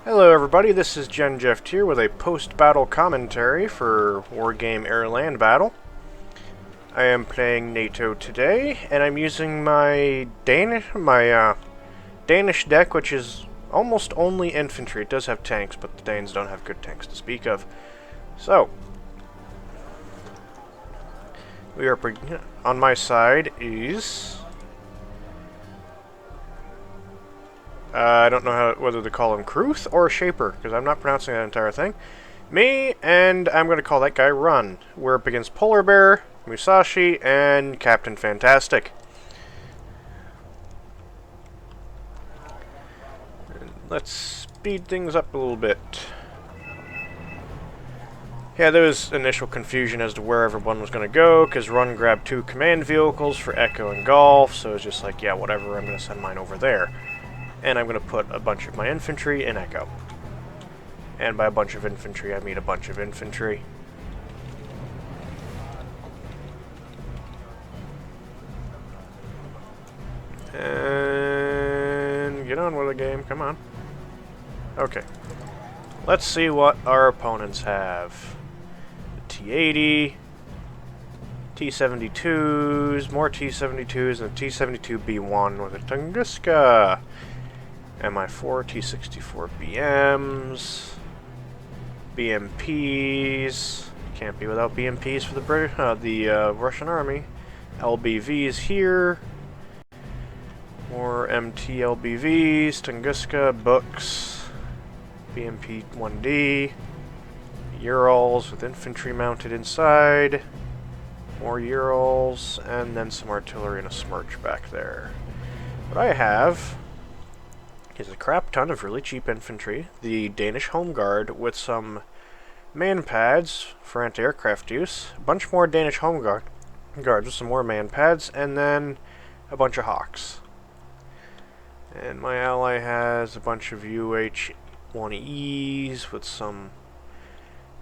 Hello everybody, this is Gen Jeff here with a post-battle commentary for Wargame Air Land battle. I am playing NATO today, and I'm using my Danish deck, which is almost only infantry. It does have tanks, but the Danes don't have good tanks to speak of. So, we are on my side is I don't know whether to call him Kruth or Shaper, because I'm not pronouncing that entire thing. Me, and I'm going to call that guy Run. We're up against Polar Bear, Musashi, and Captain Fantastic. And let's speed things up a little bit. Yeah, there was initial confusion as to where everyone was going to go, because Run grabbed 2 command vehicles for Echo and Golf, so it's just like, yeah, whatever, I'm going to send mine over there. And I'm going to put a bunch of my infantry in Echo. And by a bunch of infantry, I mean a bunch of infantry. And get on with the game, come on. Okay. Let's see what our opponents have. The T-80, T-72s, more T-72s, and a T-72B1 with a Tunguska. Mi-4, T-64 BMs, BMPs, can't be without BMPs for the Russian army, LBVs here, more MT-LBVs, Tunguska, Books, BMP-1D, Urals with infantry mounted inside, more Urals, and then some artillery and a Smirch back there. What I have is a crap ton of really cheap infantry, the Danish Home Guard with some man pads for anti-aircraft use, a bunch more Danish Home Guards with some more man pads, and then a bunch of Hawks. And my ally has a bunch of UH-1Es with some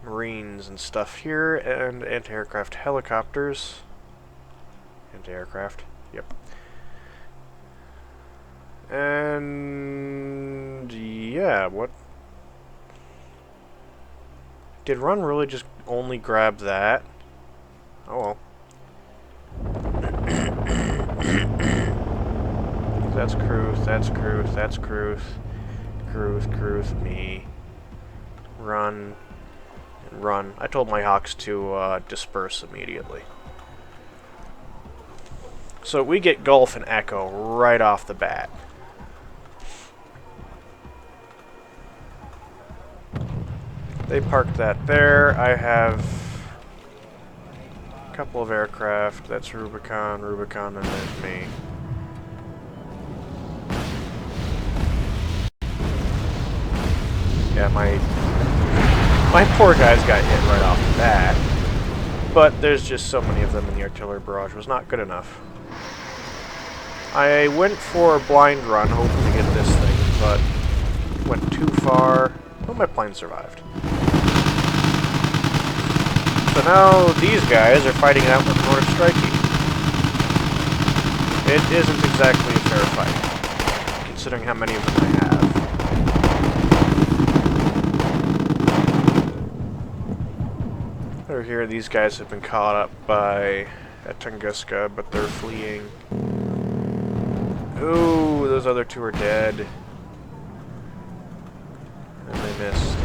Marines and stuff here, and anti-aircraft helicopters. Anti-aircraft, yep. And yeah, what? Did Run really just only grab that? Oh well. That's Kruth, that's Kruth, that's Kruth. Kruth, me. Run. And Run. I told my Hawks to disperse immediately. So we get Golf and Echo right off the bat. They parked that there. I have a couple of aircraft. That's Rubicon, and there's me. Yeah, my poor guys got hit right off the bat. But there's just so many of them in the artillery barrage. It was not good enough. I went for a blind run, hoping to get this thing, but went too far. Oh, my plane survived. So now these guys are fighting it out with Nordic Striking. It isn't exactly a fair fight, considering how many of them I have. Over here, these guys have been caught up by Tunguska, but they're fleeing. Ooh, those other 2 are dead. And they missed.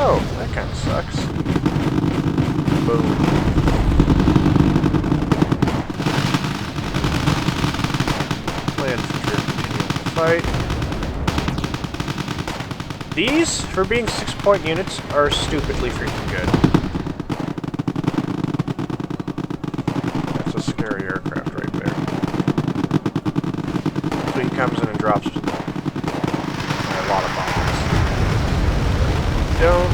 Oh, that kind of sucks. Boom. My infantry are continuing to fight. These, for being 6-point units, are stupidly freaking good. That's a scary aircraft right there. So he comes in and drops a lot of bombs. Don't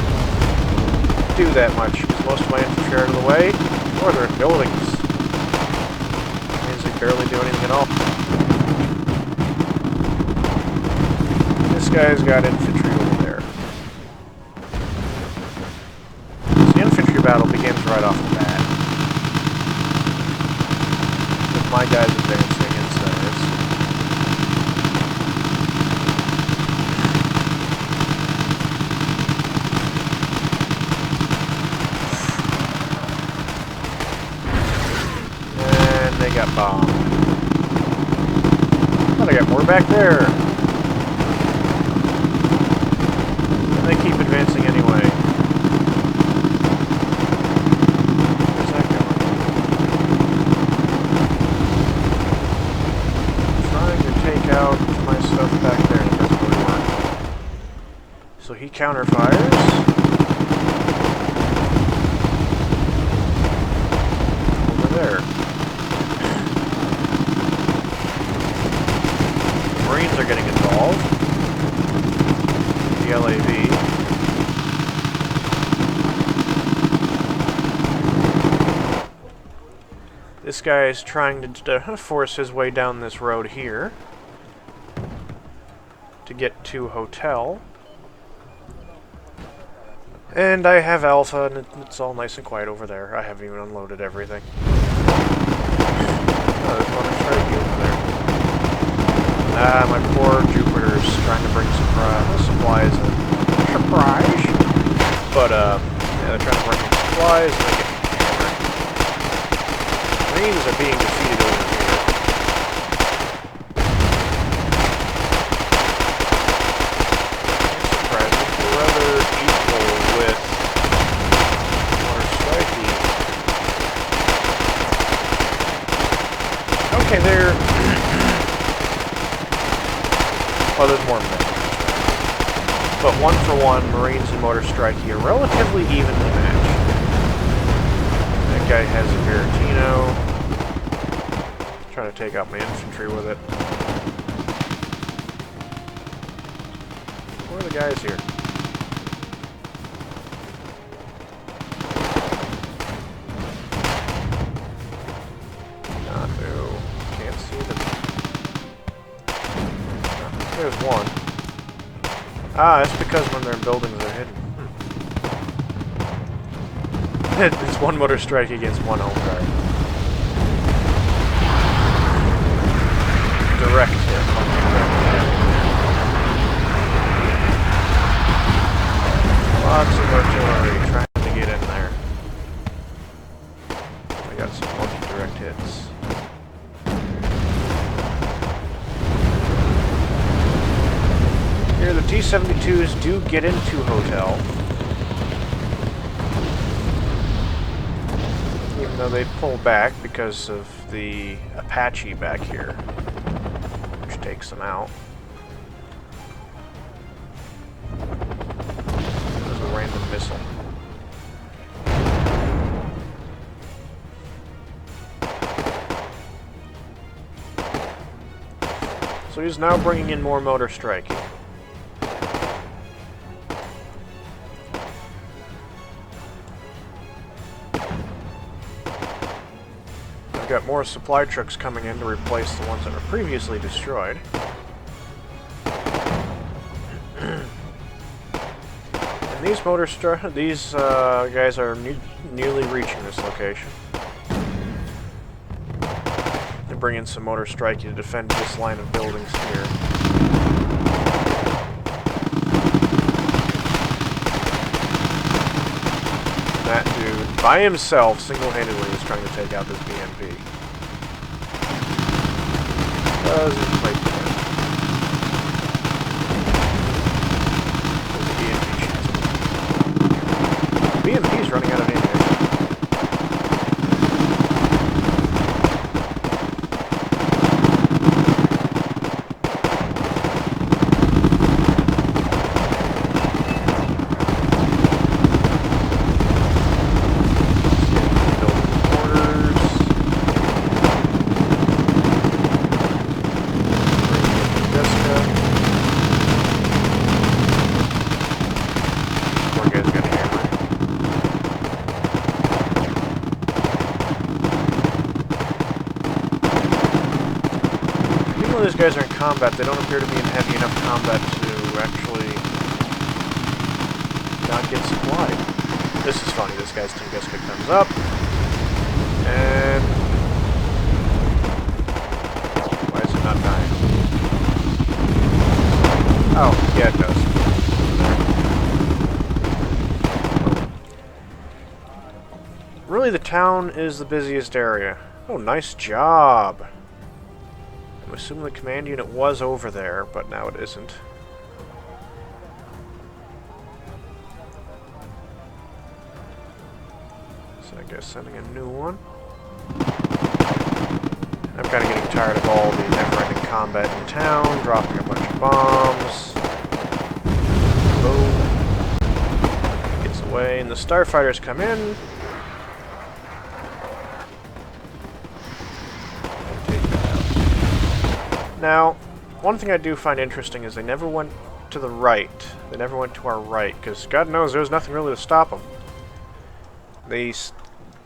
do that much, because most of my infantry are out of the way, or they're in buildings. That means they barely do anything at all. This guy's got infantry over there. So the infantry battle begins right off the bat. With my guys advancing instead. bomb. Thought I got more back there. And they keep advancing anyway. Where's that going? I'm trying to take out my stuff back there, and it doesn't really work. So he counterfires. Over there. Marines are getting involved. The LAV. This guy is trying to force his way down this road here to get to a hotel. And I have Alpha, and it's all nice and quiet over there. I haven't even unloaded everything. Oh, there's one strike over there. Ah, my poor Jupiter's trying to bring supplies in. Surprise! But, yeah, they're trying to bring in supplies, and they get hammered. Marines are being defeated over here. Surprising. They're rather equal with more striking. Okay, they're... Oh, there's more men. But 1-for-1, Marines and Motor Strikey are relatively evenly matched. That guy has a Veritino. Trying to take out my infantry with it. Where are the guys here? No. Can't see them. There's one. Ah, it's because when they're in buildings, they're hidden. It's one Motor Strike against one home guard. Direct hit. Lots of artillery trying to get in there. I got some multi-direct hits. Here, the T-72s do get into hotel. Even though they pull back because of the Apache back here, which takes them out. There's a random missile. So he's now bringing in more Motor Striking. I've got more supply trucks coming in to replace the ones that were previously destroyed. And these guys are nearly reaching this location. They bring in some Motor Strike to defend this line of buildings here. That dude, by himself, single-handedly, is trying to take out this BMP. Doesn't quite do it. The BMP's running out of ammunition. These guys are in combat, they don't appear to be in heavy enough combat to actually not get supplied. This is funny, this guy's Tunguska comes up, and why is it not dying? Oh, yeah it does. Really, the town is the busiest area. Oh, nice job. I'm assuming the command unit was over there, but now it isn't. So I guess sending a new one. I'm kind of getting tired of all the never-ending combat in town, dropping a bunch of bombs. Boom. Gets away, and the starfighters come in. Take that out. Now, one thing I do find interesting is they never went to the right. They never went to our right, because God knows there's nothing really to stop them. They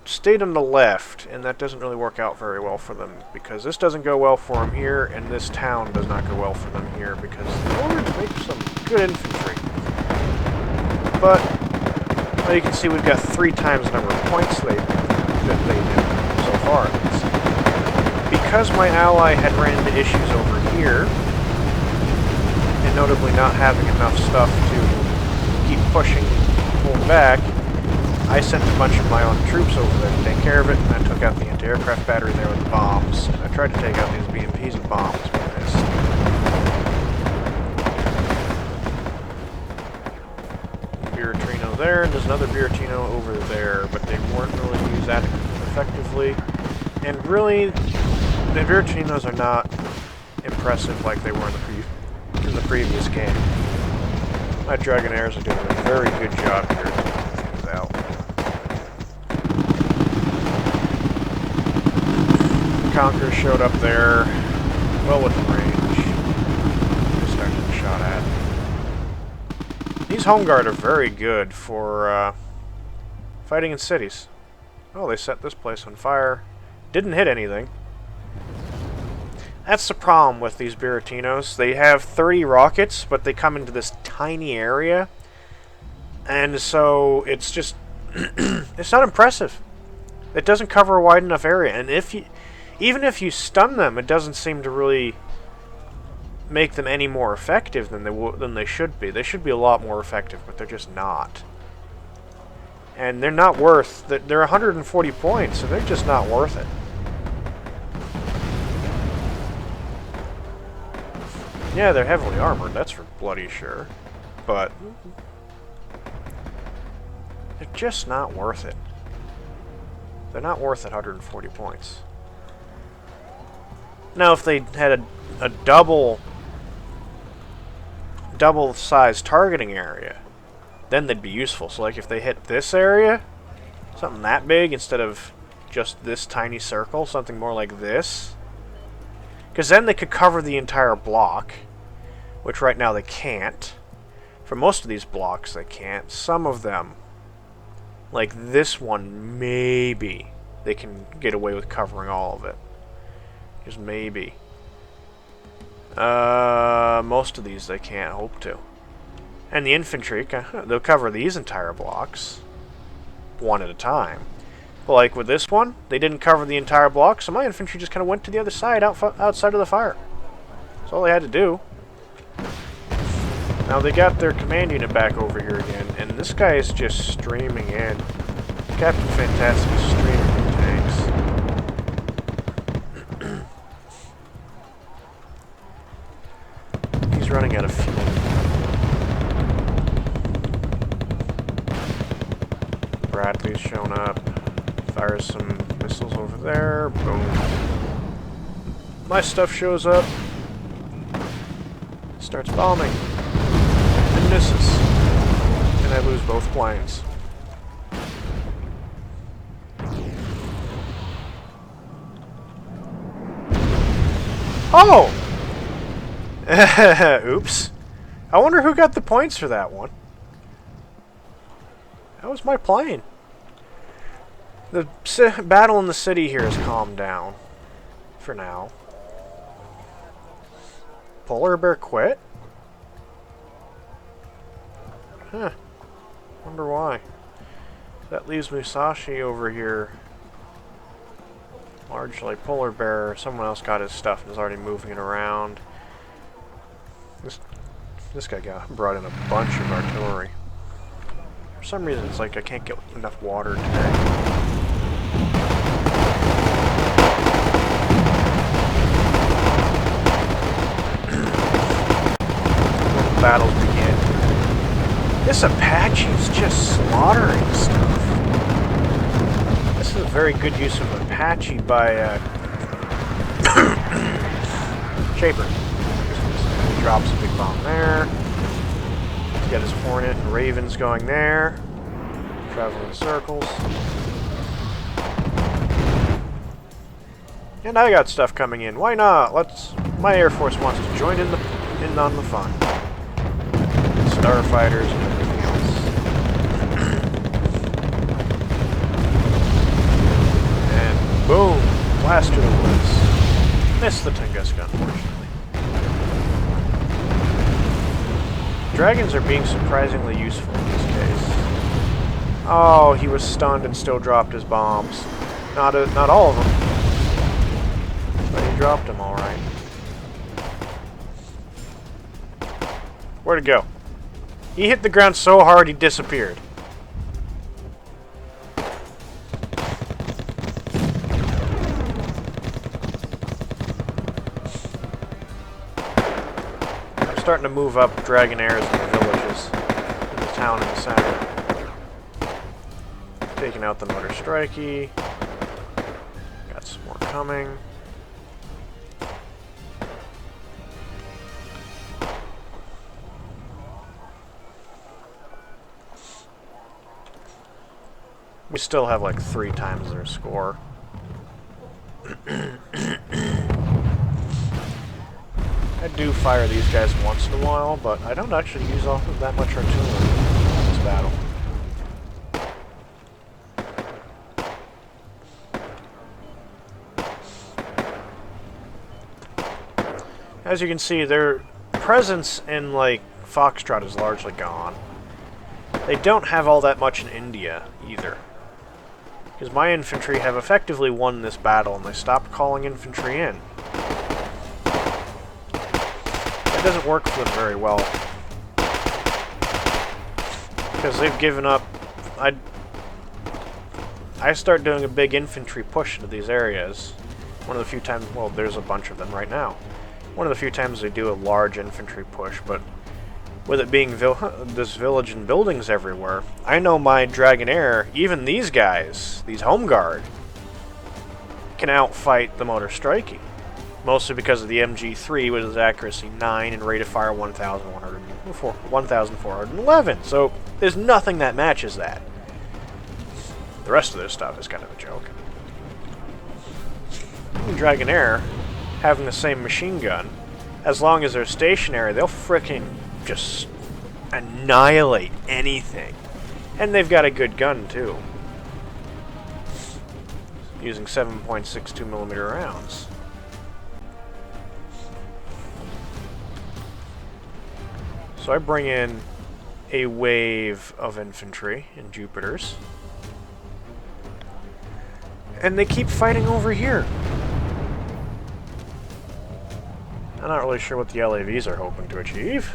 stayed on the left, and that doesn't really work out very well for them, because this doesn't go well for them here, and this town does not go well for them here, because in order to make some good infantry. But, well, you can see we've got 3 times the number of points that they did so far, at least. Because my ally had ran into issues over here, and notably not having enough stuff to keep pushing and pull back, I sent a bunch of my own troops over there to take care of it, and I took out the anti-aircraft battery there with the bombs. I tried to take out these BMPs with bombs, but I missed. Biratrino there, and there's another Biratrino over there, but they weren't really used that effectively. And really, the Biratrinos are not impressive like they were in the previous game. My Dragonairs are doing a very good job here to take things out. Conqueror showed up there, well within range. Just started getting shot at. These Home Guard are very good for fighting in cities. Oh, they set this place on fire. Didn't hit anything. That's the problem with these Biratinos. They have 30 rockets, but they come into this tiny area. And so it's just... it's not impressive. It doesn't cover a wide enough area. And even if you stun them, it doesn't seem to really make them any more effective than they should be. They should be a lot more effective, but they're just not. And they're not worth... They're 140 points, so they're just not worth it. Yeah, they're heavily armored, that's for bloody sure. But they're just not worth it. They're not worth it 140 points. Now, if they had a double size targeting area, then they'd be useful. So like if they hit this area, something that big instead of just this tiny circle, something more like this. Because then they could cover the entire block, which right now they can't. For most of these blocks they can't. Some of them, like this one, maybe they can get away with covering all of it. Just maybe. Most of these they can't hope to. And the infantry, they'll cover these entire blocks one at a time. But like with this one, they didn't cover the entire block, so my infantry just kind of went to the other side, outside of the fire. That's all they had to do. Now they got their command unit back over here again, and this guy is just streaming in. Captain Fantastic is streaming in tanks. He's running out of fuel. Bradley's shown up. Fires some missiles over there. Boom. My stuff shows up. Starts bombing. And misses. And I lose both planes. Oh! Oops. I wonder who got the points for that one. That was my plane. The battle in the city here has calmed down. For now. Polar Bear quit? Huh. Wonder why. That leaves Musashi over here. Largely Polar Bear. Someone else got his stuff and is already moving it around. This guy brought in a bunch of artillery. For some reason, it's like I can't get enough water today. This Apache's just slaughtering stuff. This is a very good use of Apache by Shaper. He drops a big bomb there. He's got his Hornet and Ravens going there. Traveling in circles. And I got stuff coming in. Why not? My Air Force wants to join in on the fun. Starfighters and everything else. And boom! Blast to the woods. Missed the Tunguska, unfortunately. Dragons are being surprisingly useful in this case. Oh, he was stunned and still dropped his bombs. Not all of them. But he dropped them all right. Where'd it go? He hit the ground so hard he disappeared. I'm starting to move up Dragon Airs in the villages. In the town in the center. Taking out the Motor Strikey. Got some more coming. We still have like 3 times their score. I do fire these guys once in a while, but I don't actually use all that much artillery in this battle. As you can see, their presence in, like, Foxtrot is largely gone. They don't have all that much in India, either. Because my infantry have effectively won this battle, and they stopped calling infantry in. It doesn't work for them very well. Because they've given up... I start doing a big infantry push into these areas. One of the few times... Well, there's a bunch of them right now. One of the few times they do a large infantry push, but with it being this village and buildings everywhere, I know my Dragon Air, even these guys, these Home Guard, can outfight the Motor Strikey. Mostly because of the MG3 with its accuracy 9 and rate of fire 1,411. So there's nothing that matches that. The rest of this stuff is kind of a joke. Dragon Air, having the same machine gun, as long as they're stationary, they'll frickin' just annihilate anything. And they've got a good gun, too. Using 7.62mm rounds. So I bring in a wave of infantry in Jupiters. And they keep fighting over here. I'm not really sure what the LAVs are hoping to achieve.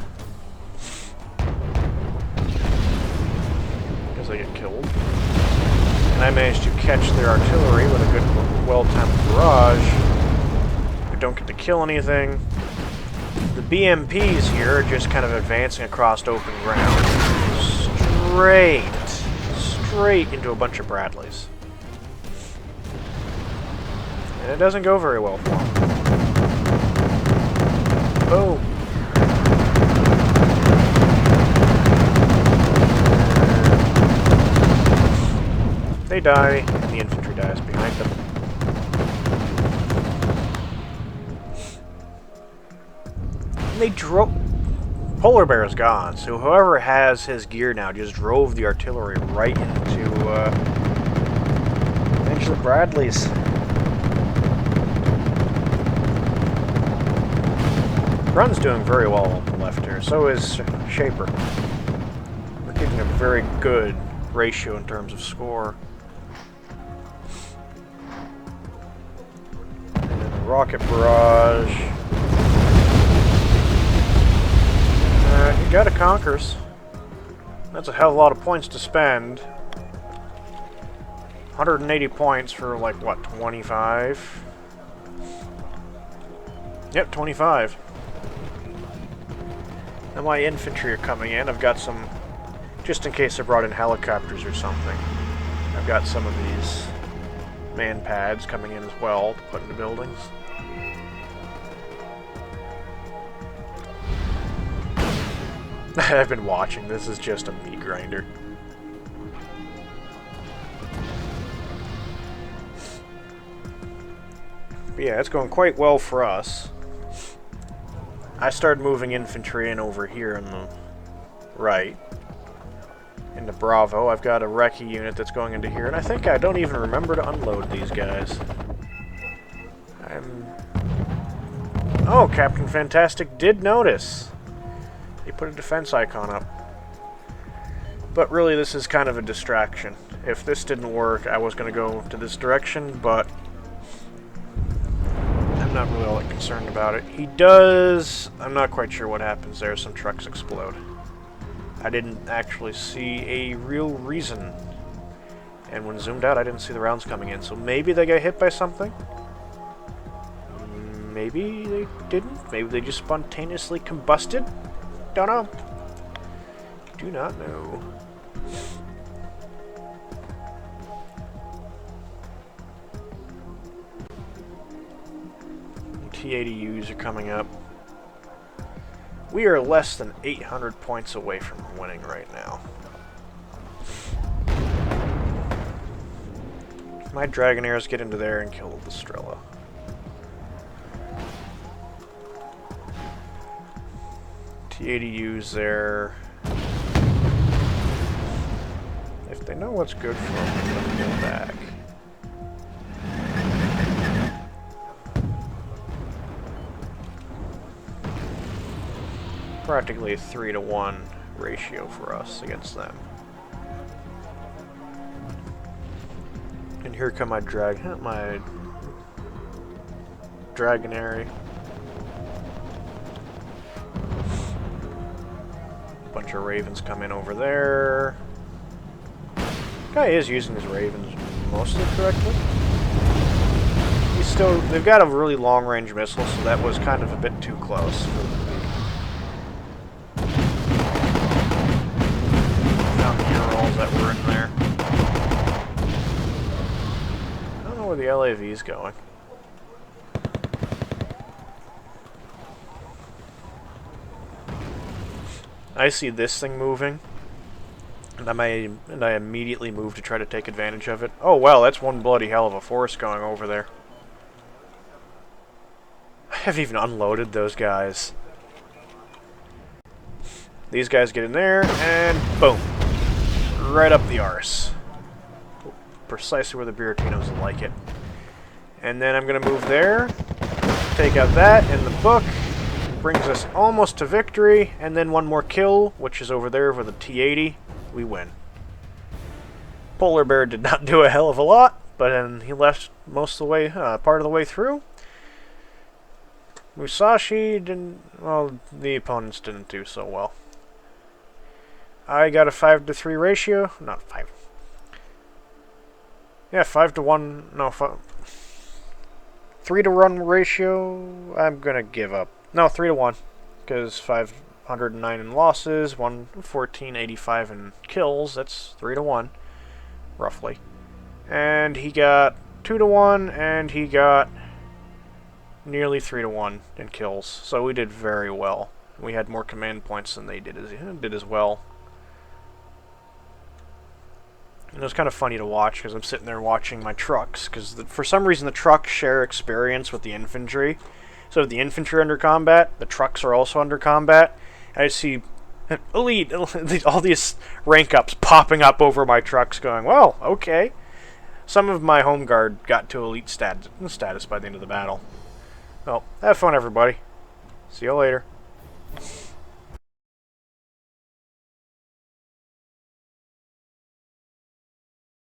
Because they get killed. And I managed to catch their artillery with a good, well-timed barrage. We don't get to kill anything. The BMPs here are just kind of advancing across open ground. Straight into a bunch of Bradleys. And it doesn't go very well for them. Boom. They die, and the infantry dies behind them. And they drove... Polar Bear is gone, so whoever has his gear now just drove the artillery right into the Bradleys. Grun's doing very well on the left here, so is Shaper. We're keeping a very good ratio in terms of score. And then the rocket barrage. You got a Conquers. That's a hell of a lot of points to spend. 180 points for, like, what, 25? Yep, 25. Now my infantry are coming in. I've got some Just in case I brought in helicopters or something. I've got some of these man pads coming in as well to put into buildings. I've been watching. This is just a meat grinder. But yeah, it's going quite well for us. I started moving infantry in over here on the right. Into Bravo. I've got a recce unit that's going into here, and I think I don't even remember to unload these guys. Oh, Captain Fantastic did notice. He put a defense icon up. But really, this is kind of a distraction. If this didn't work, I was going to go to this direction, but I'm not really all that concerned about it. He does... I'm not quite sure what happens there. Some trucks explode. I didn't actually see a real reason. And when zoomed out, I didn't see the rounds coming in. So maybe they got hit by something? Maybe they didn't? Maybe they just spontaneously combusted? Don't know. Do not know. T-80Us are coming up. We are less than 800 points away from winning right now. My Dragonairs get into there and kill the Strela. T-80Us there. If they know what's good for them, let them go back. Practically a 3-to-1 ratio for us against them. And here come my Dragonary. Bunch of Ravens come in over there. Guy is using his Ravens mostly correctly. He's still... They've got a really long-range missile, so that was kind of a bit too close for the murals that were in there. I don't know where the LAV's going. I see this thing moving, and I immediately move to try to take advantage of it. Oh well, that's one bloody hell of a force going over there. I haven't even unloaded those guys. These guys get in there, and boom. Right up the arse. Precisely where the Buratinos like it. And then I'm going to move there, take out that in the book. Brings us almost to victory, and then one more kill, which is over there with a T-80. We win. Polar Bear did not do a hell of a lot, but then he left most of the way, part of the way through. Musashi didn't, well, the opponents didn't do so well. I got a 5-to-3 ratio, not 5. Yeah, 5-to-1, no, 3-to-1 ratio, I'm gonna give up. No, 3-to-1, because 509 in losses, 11485 in kills. That's 3-to-1, roughly. And he got 2-to-1, and he got nearly 3-to-1 in kills. So we did very well. We had more command points than they did as well. And it was kind of funny to watch because I'm sitting there watching my trucks, because for some reason the trucks share experience with the infantry. So if the infantry are under combat, the trucks are also under combat. I see elite, all these rank ups popping up over my trucks going, well, okay. Some of my home guard got to elite status by the end of the battle. Well, have fun, everybody. See you later.